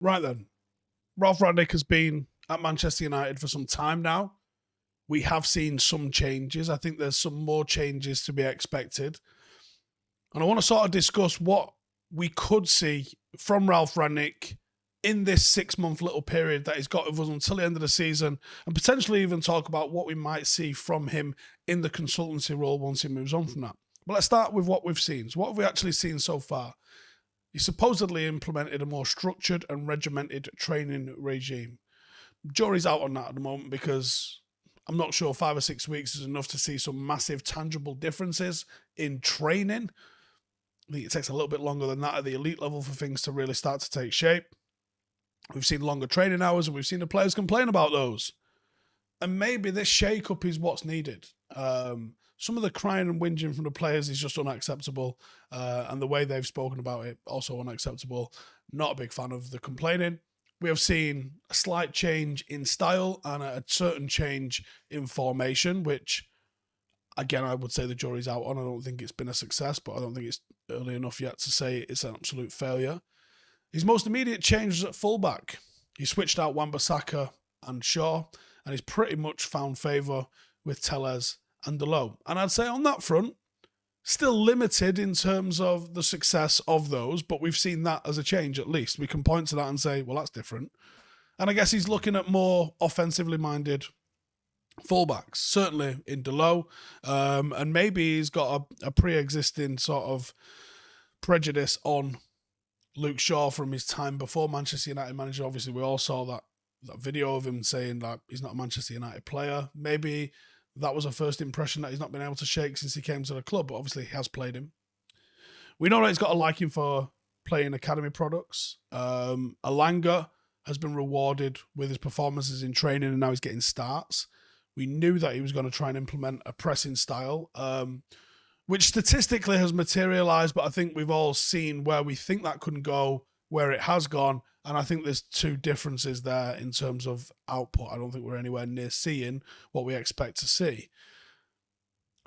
Right then. Ralf Rangnick has been at Manchester United for some time now. We have seen some changes. I think there's some more changes to be expected. And I want to sort of discuss what we could see from Ralf Rangnick in this 6-month little period that he's got with us until the end of the season, and potentially even talk about what we might see from him in the consultancy role once he moves on from that. But let's start with what we've seen. So what have we actually seen so far? He supposedly implemented a more structured and regimented training regime. Jury's out on that at the moment because I'm not sure 5 or 6 weeks is enough to see some massive tangible differences in training. I think it takes a little bit longer than that at the elite level for things to really start to take shape. We've seen longer training hours and we've seen the players complain about those. And maybe this shake-up is what's needed. Some of the crying and whinging from the players is just unacceptable. And the way they've spoken about it, also unacceptable. Not a big fan of the complaining. We have seen a slight change in style and a certain change in formation, which, again, I would say the jury's out on. I don't think it's been a success, but I don't think it's early enough yet to say it's an absolute failure. His most immediate change was at fullback. He switched out Wan-Bissaka and Shaw, and he's pretty much found favour with Tellez and Dalot. And I'd say on that front, still limited in terms of the success of those, but we've seen that as a change at least. We can point to that and say, well, that's different. And I guess he's looking at more offensively minded fullbacks, certainly in Dalot. And maybe he's got a pre-existing sort of prejudice on Luke Shaw from his time before Manchester United manager. Obviously, we all saw that video of him saying that he's not a Manchester United player. Maybe that was a first impression that he's not been able to shake since he came to the club, but obviously he has played him. We know that he's got a liking for playing academy products. Alanga has been rewarded with his performances in training and now he's getting starts. We knew that he was going to try and implement a pressing style, which statistically has materialised, but I think we've all seen where we think that couldn't go, where it has gone, and I think there's two differences there in terms of output. I don't think we're anywhere near seeing what we expect to see.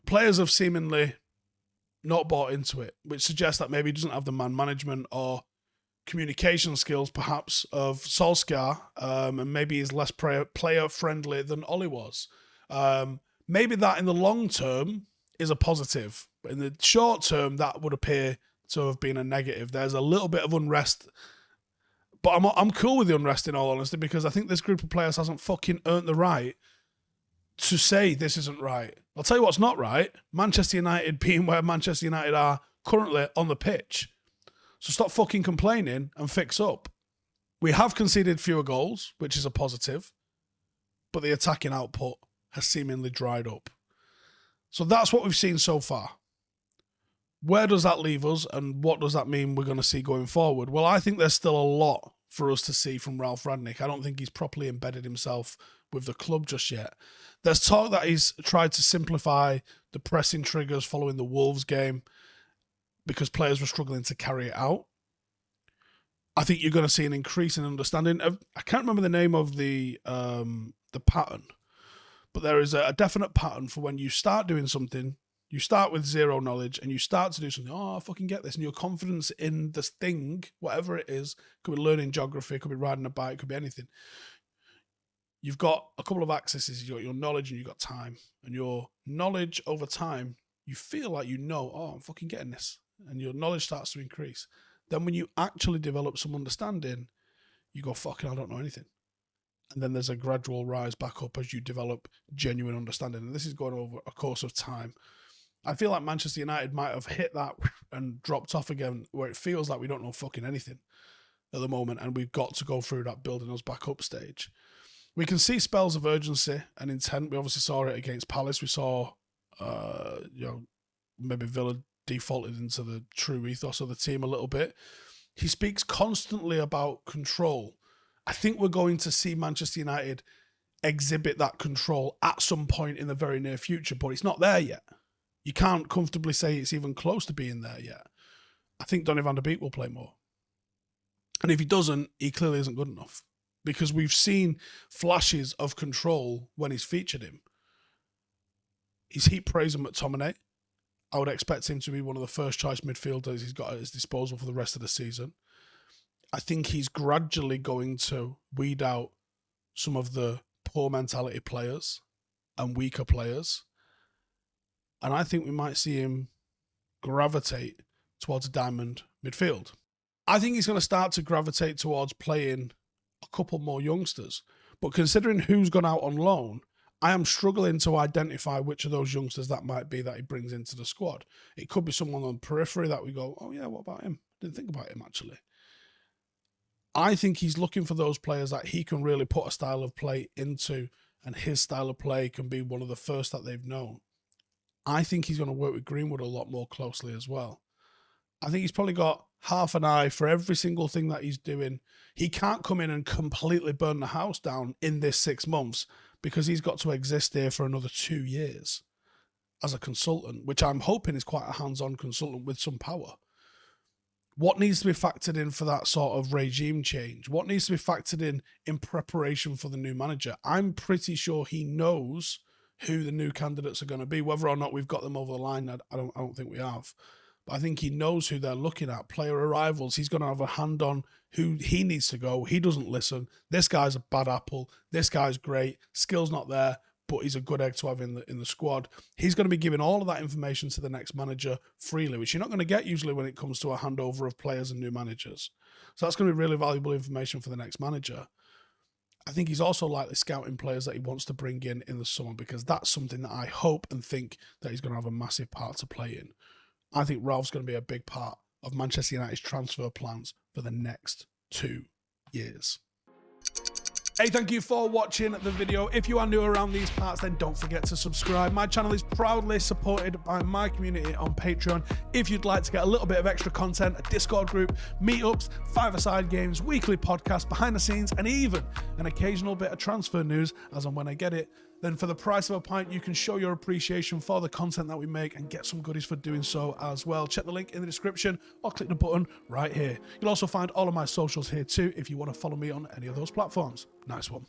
Players have seemingly not bought into it, which suggests that maybe he doesn't have the man management or communication skills, perhaps, of Solskjaer, and maybe he's less player-friendly than Ollie was. Maybe that in the long term is a positive. In the short term, that would appear to have been a negative. There's a little bit of unrest, but I'm cool with the unrest in all honesty, because I think this group of players hasn't fucking earned the right to say this isn't right. I'll tell you what's not right. Manchester United being where Manchester United are currently on the pitch. So stop fucking complaining and fix up. We have conceded fewer goals, which is a positive, but the attacking output has seemingly dried up. So that's what we've seen so far. Where does that leave us, and what does that mean we're going to see going forward? Well, I think there's still a lot for us to see from Ralf Rangnick. I don't think he's properly embedded himself with the club just yet. There's talk that he's tried to simplify the pressing triggers following the Wolves game because players were struggling to carry it out. I think you're going to see an increase in understanding. I can't remember the name of the pattern, but there is a definite pattern for when you start doing something. You start with zero knowledge and you start to do something. Oh, I fucking get this. And your confidence in this thing, whatever it is, could be learning geography, could be riding a bike, could be anything. You've got a couple of accesses. You've got your knowledge and you've got time. And your knowledge over time, you feel like you know, oh, I'm fucking getting this. And your knowledge starts to increase. Then when you actually develop some understanding, you go, fucking, I don't know anything. And then there's a gradual rise back up as you develop genuine understanding. And this is going over a course of time. I feel like Manchester United might have hit that and dropped off again, where it feels like we don't know fucking anything at the moment, and we've got to go through that building us back up stage. We can see spells of urgency and intent. We obviously saw it against Palace. We saw, maybe Villa defaulted into the true ethos of the team a little bit. He speaks constantly about control. I think we're going to see Manchester United exhibit that control at some point in the very near future, but it's not there yet. You can't comfortably say it's even close to being there yet. I think Donny van der Beek will play more. And if he doesn't, he clearly isn't good enough, because we've seen flashes of control when he's featured him. He's heaped praise on McTominay. I would expect him to be one of the first choice midfielders he's got at his disposal for the rest of the season. I think he's gradually going to weed out some of the poor mentality players and weaker players. And I think we might see him gravitate towards a diamond midfield. I think he's going to start to gravitate towards playing a couple more youngsters. But considering who's gone out on loan, I am struggling to identify which of those youngsters that might be that he brings into the squad. It could be someone on the periphery that we go, oh yeah, what about him? Didn't think about him actually. I think he's looking for those players that he can really put a style of play into, and his style of play can be one of the first that they've known. I think he's going to work with Greenwood a lot more closely as well. I think he's probably got half an eye for every single thing that he's doing. He can't come in and completely burn the house down in this 6 months, because he's got to exist here for another 2 years as a consultant, which I'm hoping is quite a hands-on consultant with some power. What needs to be factored in for that sort of regime change? What needs to be factored in preparation for the new manager? I'm pretty sure he knows who the new candidates are going to be. Whether or not we've got them over the line, I don't think we have. But I think he knows who they're looking at. Player arrivals, he's going to have a hand on who he needs to go. He doesn't listen. This guy's a bad apple. This guy's great. Skill's not there, but he's a good egg to have in the squad. He's going to be giving all of that information to the next manager freely, which you're not going to get usually when it comes to a handover of players and new managers. So that's going to be really valuable information for the next manager. I think he's also likely scouting players that he wants to bring in the summer, because that's something that I hope and think that he's going to have a massive part to play in. I think Ralph's going to be a big part of Manchester United's transfer plans for the next 2 years. Hey, thank you for watching the video. If you are new around these parts, then don't forget to subscribe. My channel is proudly supported by my community on Patreon. If you'd like to get a little bit of extra content, a Discord group, meetups, five-a-side games, weekly podcasts, behind the scenes, and even an occasional bit of transfer news as and when I get it, then for the price of a pint, you can show your appreciation for the content that we make and get some goodies for doing so as well. Check the link in the description or click the button right here. You'll also find all of my socials here too if you want to follow me on any of those platforms. Nice one.